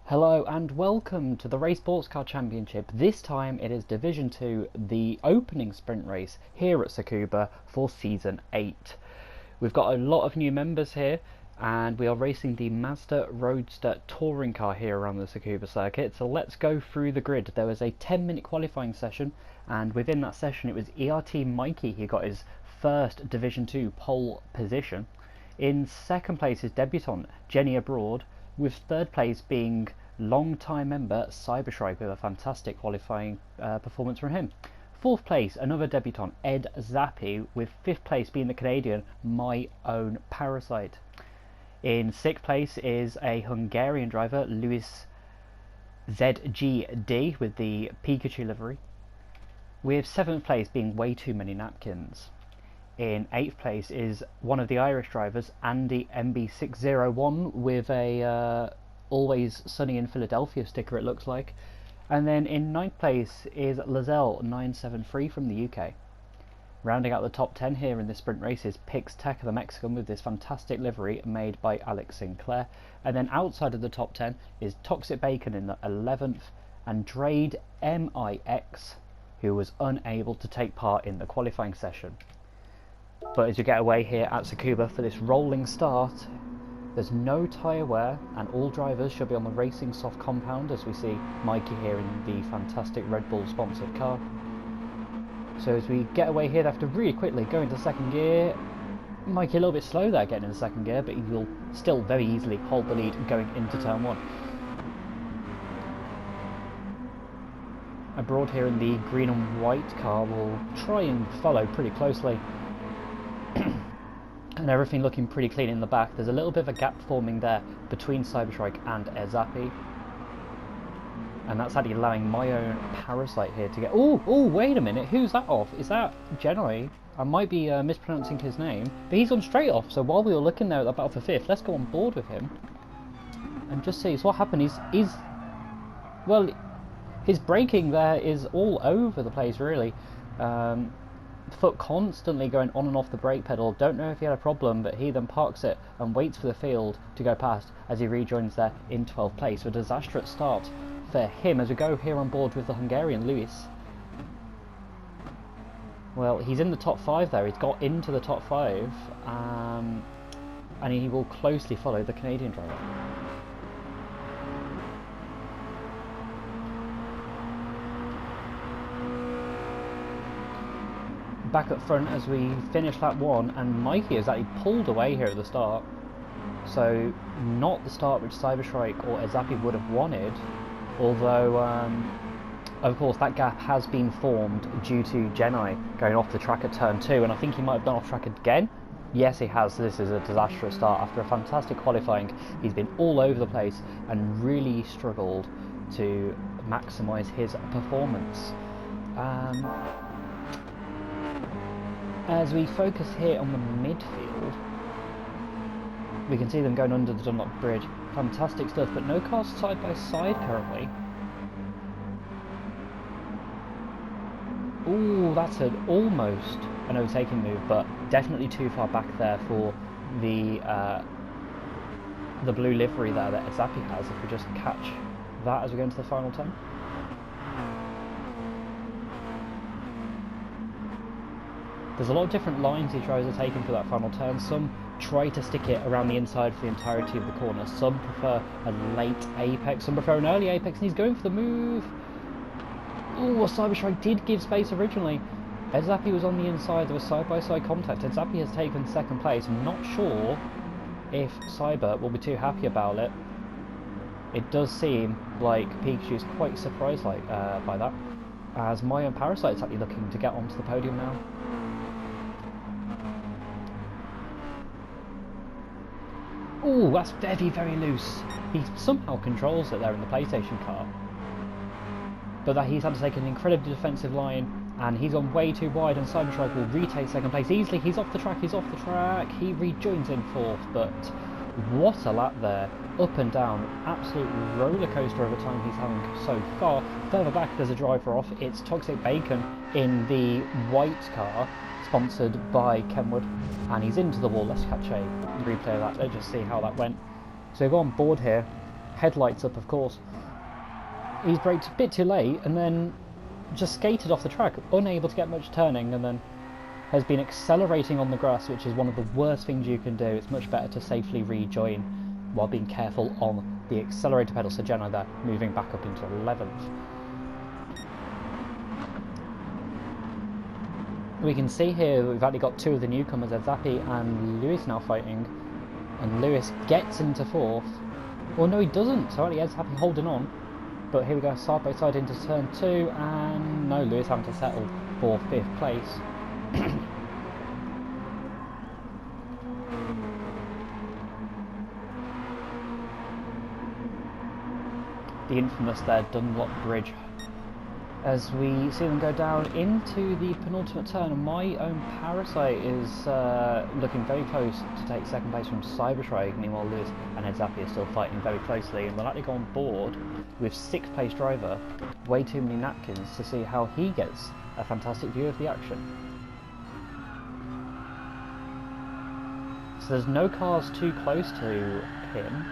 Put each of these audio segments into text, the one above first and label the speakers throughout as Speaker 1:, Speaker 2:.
Speaker 1: Hello and welcome to the Rei Sportscar Championship. This time it is Division 2, the opening sprint race here at Tsukuba for Season 8. We've got a lot of new members here and we are racing the Mazda Roadster touring car here around the Tsukuba circuit. So let's go through the grid. There was a 10-minute qualifying session and within that session it was ERT Mikey who got his first Division 2 pole position. In second place is debutant Jenny Abroad, with third place being long-time member Cybershrike with a fantastic qualifying performance from him. Fourth place, another debutant, Ed Zappi, with fifth place being the Canadian My Own Parasite. In sixth place is a Hungarian driver, Luis ZGD, with the Pikachu livery, with seventh place being Way Too Many Napkins. In 8th place is one of the Irish drivers, Andy MB601, with a Always Sunny in Philadelphia sticker, it looks like. And then in 9th place is Lizelle973 from the UK. Rounding out the top 10 here in this sprint race is Pix Tech, the Mexican, with this fantastic livery made by Alex Sinclair. And then outside of the top 10 is Toxic Bacon in the 11th, and Drade MIX, who was unable to take part in the qualifying session. But as you get away here at Tsukuba for this rolling start, there's no tyre wear and all drivers should be on the racing soft compound, as we see Mikey here in the fantastic Red Bull sponsored car. So as we get away here, they have to really quickly go into second gear. Mikey a little bit slow there getting into second gear, but he will still very easily hold the lead going into turn 1. Abroad here in the green and white car will try and follow pretty closely. And everything looking pretty clean in the back. There's a little bit of a gap forming there between Cybershrike and Ezapi, and that's actually allowing My Own Parasite here to get... Oh, wait a minute, who's that off? Is that Genoa? I might be mispronouncing his name, but he's on straight off. So while we were looking there at the battle for 5th, let's go on board with him and just see. So what happened, well, his braking there is all over the place, really. Foot constantly going on and off the brake pedal. Don't know if he had a problem, but he then parks it and waits for the field to go past as he rejoins there in 12th place. A disastrous start for him as we go here on board with the Hungarian Luis. Well, he's in the top 5 there. He's got into the top 5, and he will closely follow the Canadian driver. Back up front as we finish lap 1, and Mikey has actually pulled away here at the start, so not the start which Cybershrike or Ezapi would have wanted, although of course that gap has been formed due to Genai going off the track at turn 2, and I think he might have gone off track again. Yes, he has. This is a disastrous start. After a fantastic qualifying, he's been all over the place and really struggled to maximise his performance. As we focus here on the midfield, we can see them going under the Dunlop Bridge. Fantastic stuff, but no cars side by side currently. Ooh, that's almost an overtaking move, but definitely too far back there for the blue livery there that Ezapi has. If we just catch that as we go into the final turn. There's a lot of different lines these drivers are taking for that final turn. Some try to stick it around the inside for the entirety of the corner. Some prefer a late apex. Some prefer an early apex, and he's going for the move. Ooh, Cyberstrike did give space originally. Ezapi was on the inside. There was side-by-side contact. Ezapi has taken second place. I'm not sure if Cyber will be too happy about it. It does seem like Pikachu is quite surprised by that, as My Own Parasite is actually looking to get onto the podium now. Oh, that's very, very loose. He somehow controls it there in the PlayStation car. But that he's had to take an incredibly defensive line, and he's gone way too wide, and Cyberstrike will retake second place easily. He's off the track, he rejoins in 4th, but what a lap there. Up and down, absolute roller coaster over time he's having so far. Further back there's a driver off. It's Toxic Bacon in the white car, sponsored by Kenwood, and he's into the wall. Let's catch a replay of that. Let's just see how that went. So we go on board here headlights up of course. He's braked a bit too late and then just skated off the track, unable to get much turning, and then has been accelerating on the grass, which is one of the worst things you can do. It's much better to safely rejoin while being careful on the accelerator pedal. So Jenna there, moving back up into 11th. We can see here that we've actually got two of the newcomers, Zappi and Lewis, now fighting, and Lewis gets into 4th. Well, no, he doesn't, so only Zappi holding on. But here we go, side by side into turn 2, and no, Lewis having to settle for 5th place. The infamous there Dunlop Bridge. As we see them go down into the penultimate turn, and my own Parasite is looking very close to take 2nd place from Cyberstrike. Meanwhile, Lewis and Ed Zappi are still fighting very closely, and we'll actually go on board with 6th place driver Way Too Many Napkins to see how he gets a fantastic view of the action. So there's no cars too close to him.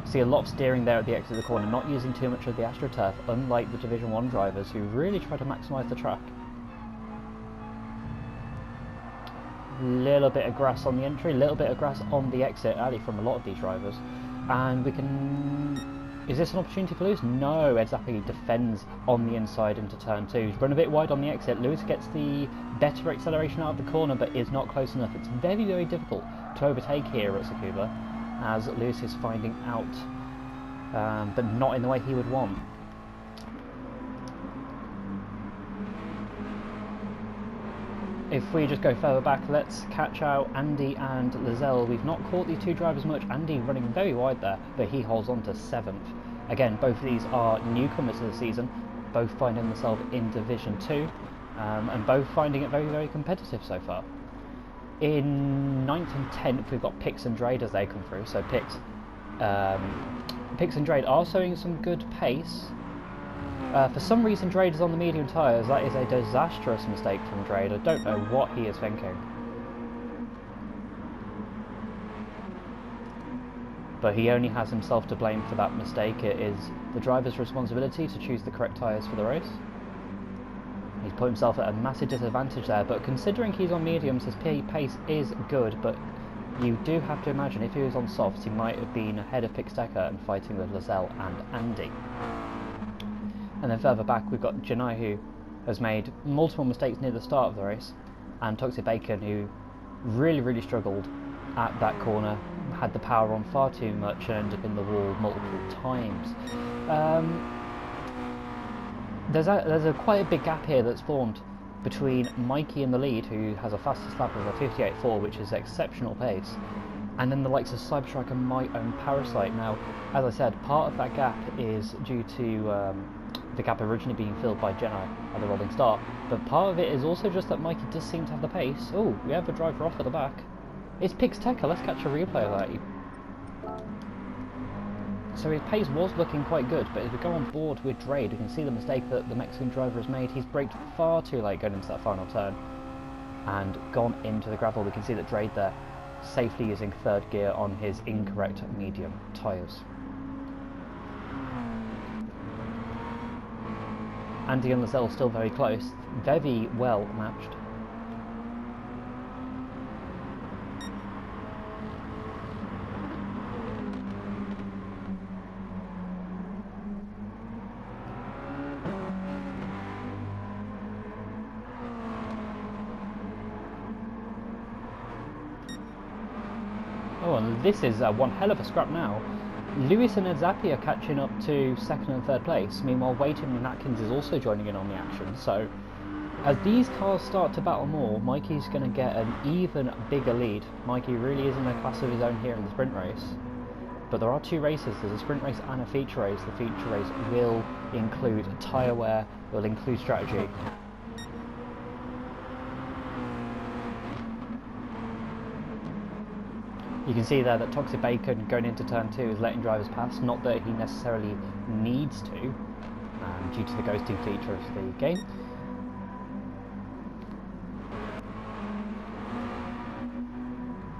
Speaker 1: See a lot of steering there at the exit of the corner, not using too much of the AstroTurf, unlike the Division 1 drivers who really try to maximise the track. Little bit of grass on the entry, little bit of grass on the exit, actually from a lot of these drivers. And we can... Is this an opportunity for Lewis? No, Ed Zappi defends on the inside into turn 2. He's run a bit wide on the exit. Lewis gets the better acceleration out of the corner, but is not close enough. It's very, very difficult to overtake here at Tsukuba, as Lewis is finding out, but not in the way he would want. If we just go further back, let's catch out Andy and Lizelle. We've not caught these two drivers much. Andy running very wide there, but he holds on to 7th. Again, both of these are newcomers to the season, both finding themselves in Division 2, and both finding it very, very competitive so far. In 9th and 10th, we've got Pix and Drade as they come through. So Pix and Drade are showing some good pace. For some reason, Drade is on the medium tyres. That is a disastrous mistake from Drade. I don't know what he is thinking. But he only has himself to blame for that mistake. It is the driver's responsibility to choose the correct tyres for the race. He's put himself at a massive disadvantage there, but considering he's on mediums, his pace is good, but you do have to imagine if he was on softs, he might have been ahead of Pixteca and fighting with Lizelle and Andy. And then further back, we've got Janai, who has made multiple mistakes near the start of the race, and Toxic Bacon, who really, really struggled at that corner, had the power on far too much and ended up in the wall multiple times. There's quite a big gap here that's formed between Mikey in the lead, who has a fastest lap of a 58.4, which is exceptional pace, and then the likes of Cyberstrike and my own Parasite. Now, as I said, part of that gap is due to the gap originally being filled by Jedi at the rolling start, but part of it is also just that Mikey does seem to have the pace. Oh, we have a driver off at the back. It's Pixteca. Let's catch a replay of that. So his pace was looking quite good, but as we go on board with Drade, we can see the mistake that the Mexican driver has made. He's braked far too late going into that final turn and gone into the gravel. We can see that Drade there safely using 3rd gear on his incorrect medium tyres. Andy and Lizelle still very close, very well matched. Oh, and this is one hell of a scrap now. Lewis and Ed Zappi are catching up to 2nd and 3rd place. Meanwhile, Way Too Many Napkins is also joining in on the action. So, as these cars start to battle more, Mikey's going to get an even bigger lead. Mikey really is in a class of his own here in the sprint race. But there are 2 races. There's a sprint race and a feature race. The feature race will include tyre wear, will include strategy. You can see there that Toxic Bacon going into turn 2 is letting drivers pass, not that he necessarily needs to, due to the ghosting feature of the game.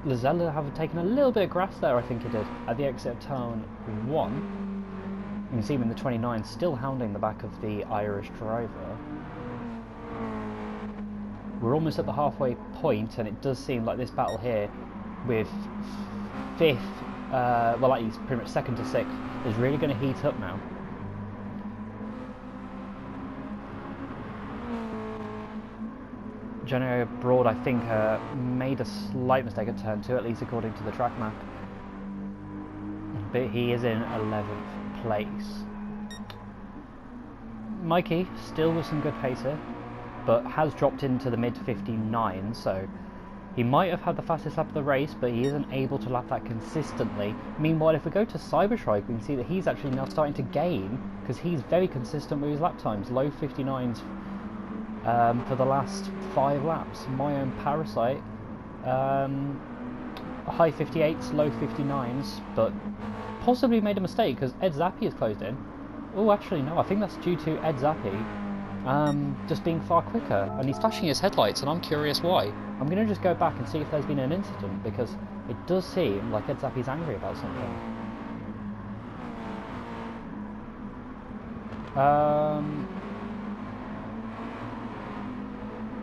Speaker 1: Lazella have taken a little bit of grass there, I think he did, at the exit of turn 1. You can see him in the 29 still hounding the back of the Irish driver. We're almost at the halfway point, and it does seem like this battle here with 5th, well, like he's pretty much 2nd to 6th, is really going to heat up now. Jenny Broad, I think, made a slight mistake at turn 2, at least according to the track map. But he is in 11th place. Mikey, still with some good pace here, but has dropped into the mid-59, so he might have had the fastest lap of the race, but he isn't able to lap that consistently. Meanwhile, if we go to Cyberstrike, we can see that he's actually now starting to gain, because he's very consistent with his lap times, low 59s. For the last 5 laps. My Own Parasite, high 58s, low 59s, but possibly made a mistake because Ed Zappi is closed in. Oh, actually no, I think that's due to Ed Zappi just being far quicker, and he's flashing his headlights, and I'm curious why. I'm going to just go back and see if there's been an incident, because it does seem like Ed Zappi's angry about something.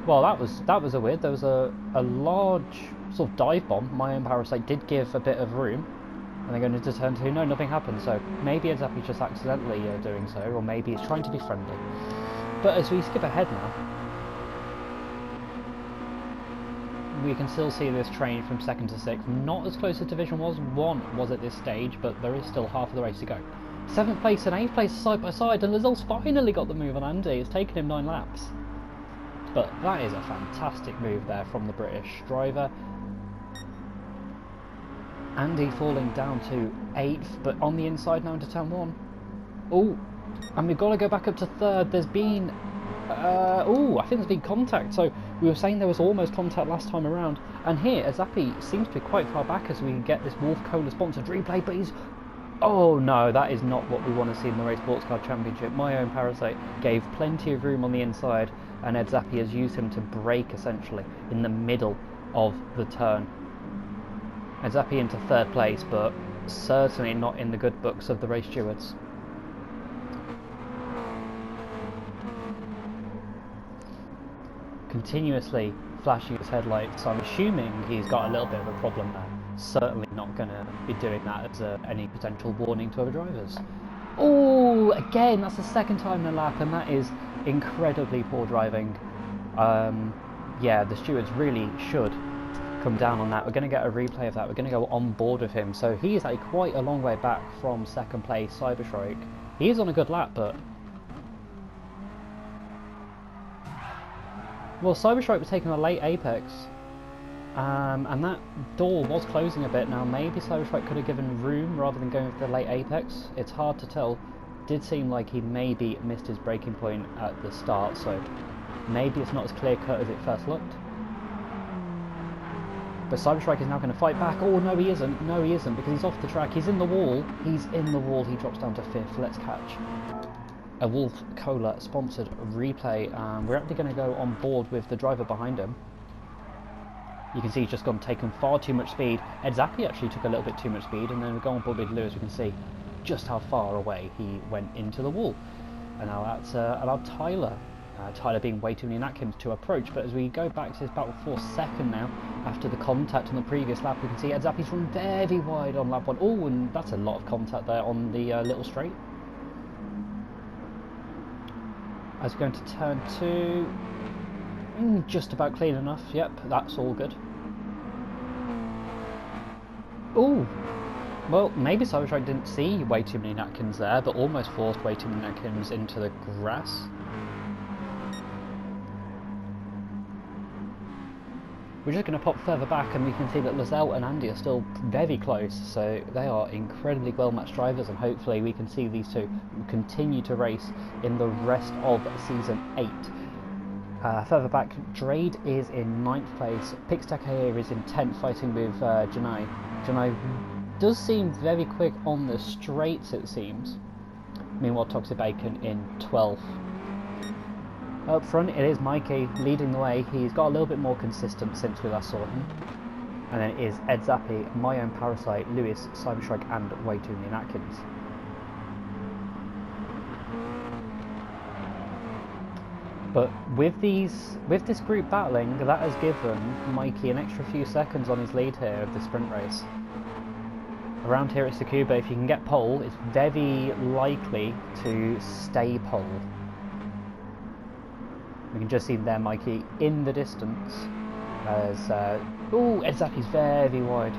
Speaker 1: Well, that was a weird. There was a large sort of dive bomb. My Own Parasite did give a bit of room, and then going into turn 2, no, nothing happened. So maybe Ed Zappi's just accidentally doing so, or maybe he's trying to be friendly. But as we skip ahead now, we can still see this train from 2nd to 6th. Not as close as Division 1 was at this stage, but there is still half of the race to go. 7th place and 8th place side by side, and Lazelle's finally got the move on Andy. It's taken him 9 laps. But that is a fantastic move there from the British driver. Andy falling down to 8th, but on the inside now into turn 1. Oh, and we've got to go back up to 3rd. There's been... oh, I think there's been contact. So we were saying there was almost contact last time around. And here, Zappi seems to be quite far back as we get this Wolf Cola sponsored replay, but he's... Oh no, that is not what we want to see in the Rei Sportscar Championship. My Own Parasite gave plenty of room on the inside, and Ed Zappi has used him to brake essentially in the middle of the turn. Ed Zappi into 3rd place, but certainly not in the good books of the race stewards. Continuously flashing his headlights, so I'm assuming he's got a little bit of a problem there. Certainly not going to be doing that as any potential warning to other drivers. Oh, again, that's the 2nd time in a lap, and that is incredibly poor driving. Yeah, the stewards really should come down on that. We're going to get a replay of that. We're going to go on board with him. So he is quite a long way back from 2nd place Cyberstrike. He is on a good lap, but... Well, Cyberstrike was taking a late apex. And that door was closing a bit. Now maybe Cyberstrike could have given room rather than going for the late apex. It's hard to tell. Did seem like he maybe missed his braking point at the start, so maybe it's not as clear cut as it first looked. But Cyberstrike is now going to fight back. Oh no, he isn't. No, he isn't, because he's off the track. He's in the wall. He's in the wall. He drops down to 5th. Let's catch a Wolf Cola sponsored replay. We're actually going to go on board with the driver behind him. You can see he's just taken far too much speed. Ed Zappi actually took a little bit too much speed, and then we go on board with Lewis. We can see just how far away he went into the wall. And now that's allowed Tyler. Tyler being way too many Atkins to approach. But as we go back to this battle for 2nd now, after the contact on the previous lap, we can see Ed Zappi's run very wide on lap 1. Oh, and that's a lot of contact there on the little straight. As we go into turn 2, just about clean enough. Yep, that's all good. Oh, well, maybe Cyberstrike didn't see way too many Atkins there, but almost forced way too many Atkins into the grass. We're just going to pop further back, and we can see that Lazelle and Andy are still very close, so they are incredibly well-matched drivers, and hopefully we can see these two continue to race in the rest of Season 8. Further back, Drade is in 9th place, Pixtec is in 10th, fighting with Janai. Janai does seem very quick on the straights, it seems. Meanwhile, Toxic Bacon in 12th. Up front, it is Mikey leading the way. He's got a little bit more consistent since we last saw him. And then it is Ed Zappi, My Own Parasite, Lewis, Cyberstrike and Way Too Many Atkins. But with this group battling, that has given Mikey an extra few seconds on his lead here of the sprint race. Around here at Tsukuba, if you can get pole, it's very likely to stay pole. We can just see there Mikey in the distance as oh, Ed Zappi's very wide.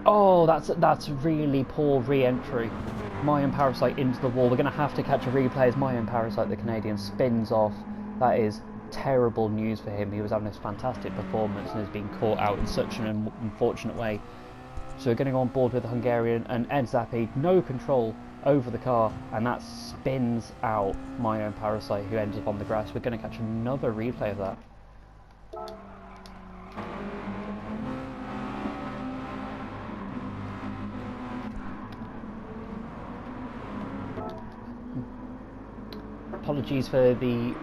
Speaker 1: Oh, that's really poor re-entry. My Own Parasite into the wall. We're going to have to catch a replay as My Own Parasite, the Canadian, spins off. That is terrible news for him. He was having this fantastic performance and has been caught out in such an unfortunate way. So we're going to go on board with the Hungarian, and Ed Zappi, no control over the car, and that spins out My Own Parasite, who ends up on the grass. We're going to catch another replay of that. Apologies for the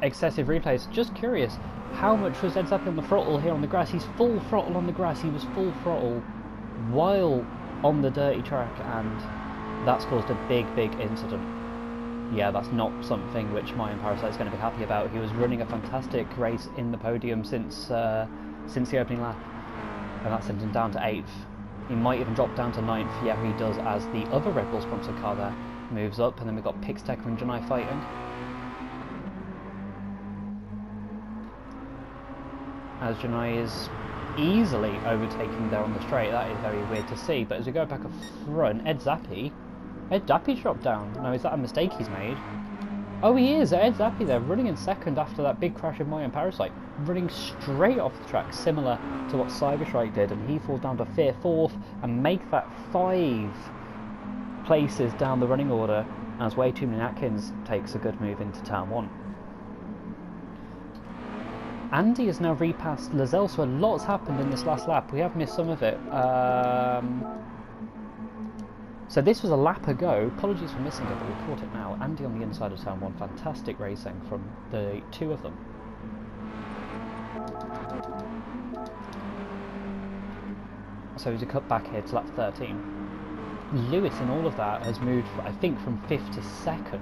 Speaker 1: excessive replays. Just curious, how much was Ed Zappi on the throttle here on the grass? He's full throttle on the grass. He was full throttle while on the dirty track, and that's caused a big incident. Yeah, that's not something which My Own Parasite is going to be happy about. He was running a fantastic race in the podium since the opening lap, and that sent him down to 8th. He might even drop down to 9th. Yeah, he does, as the other Red Bull sponsored car there moves up, and then we've got Pixtecker and Janai fighting. As Janai is easily overtaking there on the straight. That is very weird to see. But as we go back up front, Ed Zappi dropped down. No, is that a mistake he's made? Oh, he is. Ed Zappi there, running in second after that big crash of My Own Parasite, running straight off the track, similar to what Cyberstrike did, and he falls down to 5th, 4th, and make that 5 places down the running order as Way Too Many Atkins takes a good move into turn 1. Andy has now repassed Lozelle, so a lot's happened in this last lap. We have missed some of it. So this was a lap ago. Apologies for missing it, but we caught it now. Andy on the inside of turn 1. Fantastic racing from the 2 of them. So he's a cut back here to lap 13. Lewis in all of that has moved, I think, from 5th to 2nd,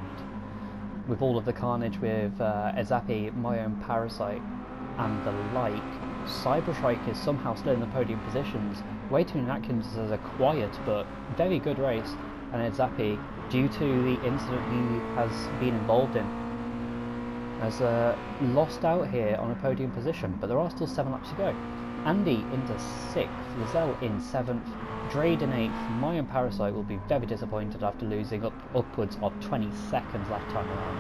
Speaker 1: with all of the carnage with Ed Zappi, My Own Parasite and the like. Cyberstrike is somehow still in the podium positions. Way Too Many Atkins has a quiet but very good race, and Ed Zappi, due to the incident he has been involved in, has lost out here on a podium position, but there are still 7 laps to go. Andy into 6th, Lozelle in 7th, Drade in 8th. My Own Parasite will be very disappointed after losing upwards of 20 seconds last time around.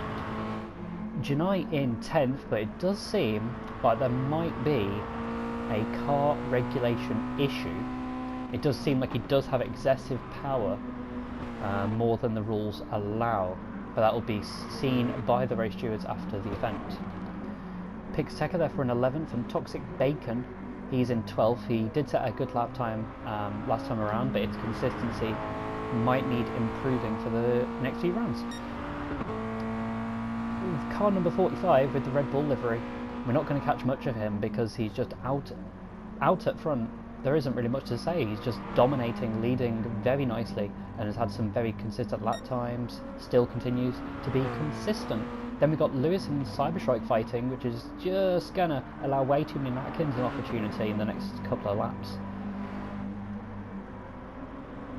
Speaker 1: Janai in 10th, but it does seem like there might be a car regulation issue. It does seem like he does have excessive power, more than the rules allow, but that will be seen by the race stewards after the event. Pixtecker there for an 11th, and Toxic Bacon, he's in 12th. He did set a good lap time last time around, but its consistency might need improving for the next few rounds. Car number 45 with the Red Bull livery, we're not going to catch much of him because he's just out at front. There isn't really much to say. He's just dominating, leading very nicely, and has had some very consistent lap times, still continues to be consistent. Then we've got Lewis and Cyberstrike fighting, which is just going to allow Way Too Many Atkins an opportunity in the next couple of laps.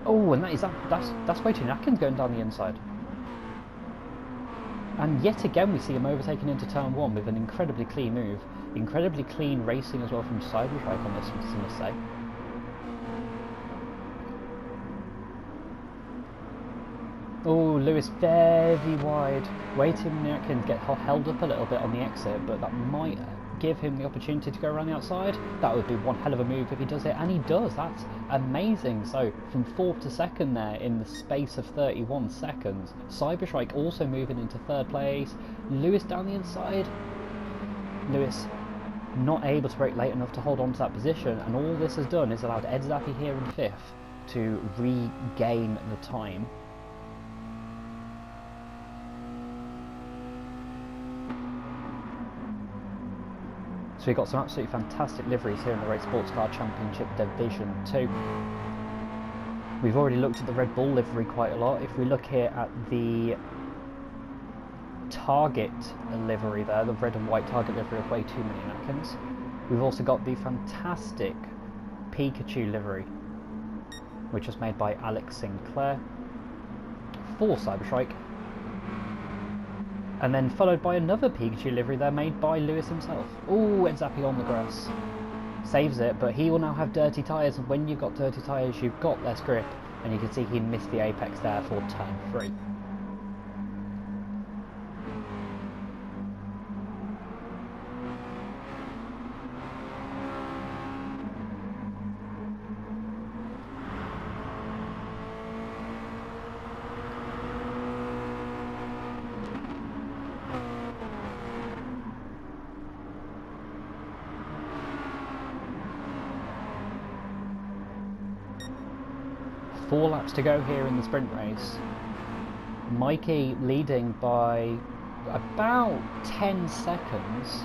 Speaker 1: Oh, and that's Way Too Many Atkins going down the inside. And yet again we see him overtaken into turn 1 with an incredibly clean move. Incredibly clean racing as well from Cyberstrike on this, I must say. Oh, Lewis very wide. Way Too Many Atkins get held up a little bit on the exit, but that might give him the opportunity to go around the outside. That would be one hell of a move if he does it, and he does. That's amazing. So from 4th to 2nd there in the space of 31 seconds. Cyberstrike also moving into 3rd place. Lewis down the inside. Lewis not able to brake late enough to hold on to that position, and all this has done is allowed Ed Zappi here in 5th to regain the time. So we've got some absolutely fantastic liveries here in the Rei Sportscar Championship Division 2. We've already looked at the Red Bull livery quite a lot. If we look here at the Target livery there, the red and white Target livery of way too many napkins. We've also got the fantastic Pikachu livery, which was made by Alex Sinclair for Cyberstrike. And then followed by another Pikachu livery there made by Lewis himself. Ooh, Edzapi on the grass. Saves it, but he will now have dirty tyres, and when you've got dirty tyres you've got less grip, and you can see he missed the apex there for turn 3. Four laps to go here in the sprint race. Mikey leading by about 10 seconds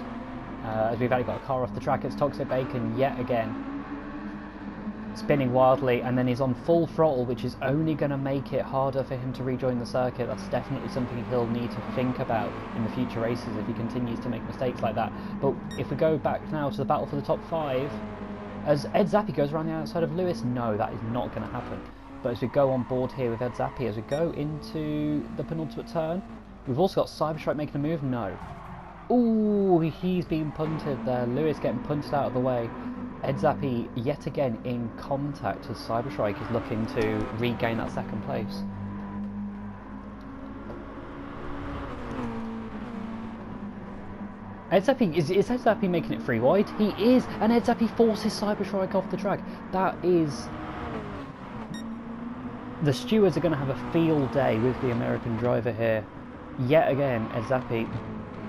Speaker 1: as we've only got a car off the track. It's Toxic Bacon yet again, spinning wildly, and then he's on full throttle, which is only going to make it harder for him to rejoin the circuit. That's definitely something he'll need to think about in the future races if he continues to make mistakes like that. But if we go back now to the battle for the top 5, as Edzapi goes around the outside of Lewis, no, that is not going to happen. But as we go on board here with Edzapi, as we go into the penultimate turn, we've also got Cyberstrike making a move. No. Ooh, he's being punted there. Lewis getting punted out of the way. Edzapi yet again in contact as Cyberstrike is looking to regain that second place. Edzapi, is Edzapi making it 3 wide? He is, and Edzapi forces Cyberstrike off the track. That is... The stewards are going to have a field day with the American driver here. Yet again, Edzapi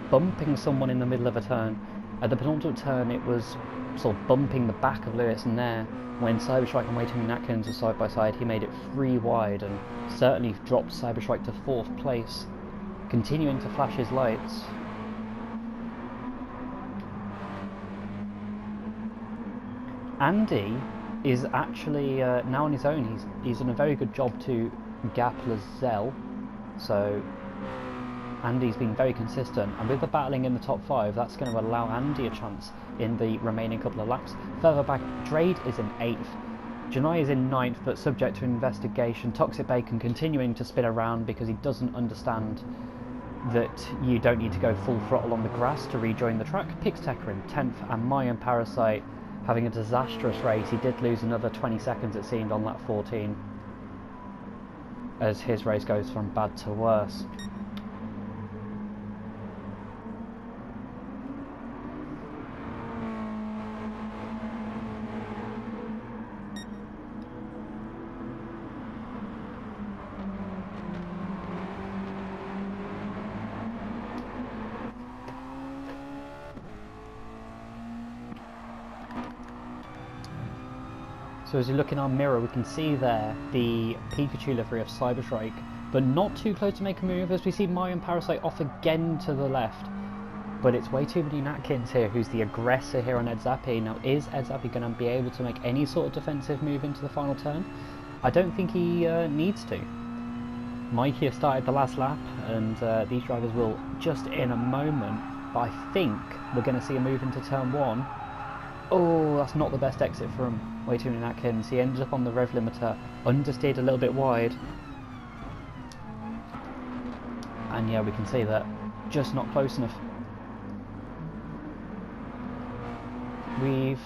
Speaker 1: bumping someone in the middle of a turn. At the penultimate turn, it was sort of bumping the back of Lewis, and there, when Cyberstrike and Waiting Atkins were side by side, he made it 3 wide and certainly dropped Cyberstrike to 4th place, continuing to flash his lights. Andy is actually now on his own. He's done a very good job to gap Lazelle, so Andy's been very consistent, and with the battling in the top 5, that's going to allow Andy a chance in the remaining couple of laps. Further back, Drade is in 8th, Janai is in 9th, but subject to investigation. Toxic Bacon continuing to spin around because he doesn't understand that you don't need to go full throttle on the grass to rejoin the track. Pixtecker in 10th, and Mayan Parasite having a disastrous race. He did lose another 20 seconds, it seemed, on lap 14, as his race goes from bad to worse. So as you look in our mirror, we can see there the Pikachu livery of Cyberstrike, but not too close to make a move, as we see Mayan Parasite off again to the left. But it's way too many Atkins here, who's the aggressor here on Edzapi. Now, is Edzapi going to be able to make any sort of defensive move into the final turn? I don't think he needs to. Mikey has started the last lap, and these drivers will just in a moment, but I think we're going to see a move into turn 1. Oh, that's not the best exit from way too many Atkins. He ended up on the rev limiter, understeered a little bit wide. And yeah, we can see that just not close enough. We've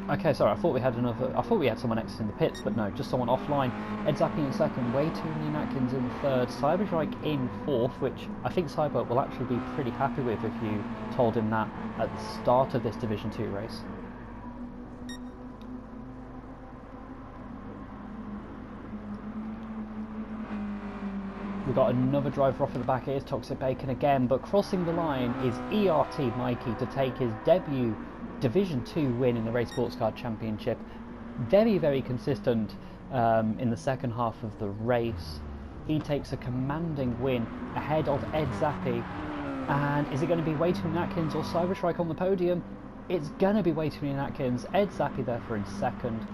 Speaker 1: okay, sorry, I thought we had someone exiting the pits, but no, just someone offline. Edzapi in 2nd, way too many Atkins in 3rd, Cyberstrike in 4th, which I think Cyber will actually be pretty happy with if you told him that at the start of this Division 2 race. We've got another driver off at the back. It is Toxic Bacon again, but crossing the line is ERT Mikey to take his debut Division 2 win in the Rei Sportscar Championship. Very, very consistent in the second half of the race. He takes a commanding win ahead of Edzapi, And is it going to be Way Too Many Atkins or Cyberstrike on the podium? It's going to be Way Too Many Atkins. Ed Zappi there for in second.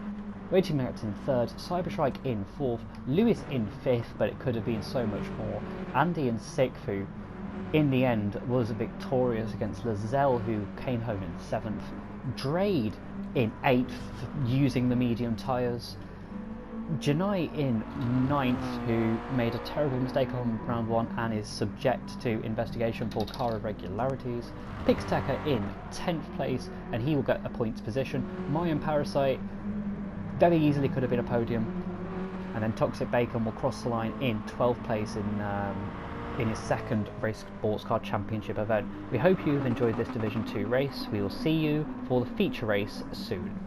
Speaker 1: Way Too Many Atkins in third. Cyberstrike in fourth. Lewis in fifth, but it could have been so much more. Andy in sixth, who in the end was victorious against Lazelle, who came home in seventh. Drade in eighth, using the medium tyres. Janai in ninth, who made a terrible mistake on round one and is subject to investigation for car irregularities. Pixtecker in 10th place, and he will get a points position. Mayan Parasite very easily could have been a podium, and then Toxic Bacon will cross the line in 12th place in his second Rei Sportscar Championship event. We hope you've enjoyed this Division 2 race. We will see you for the feature race soon.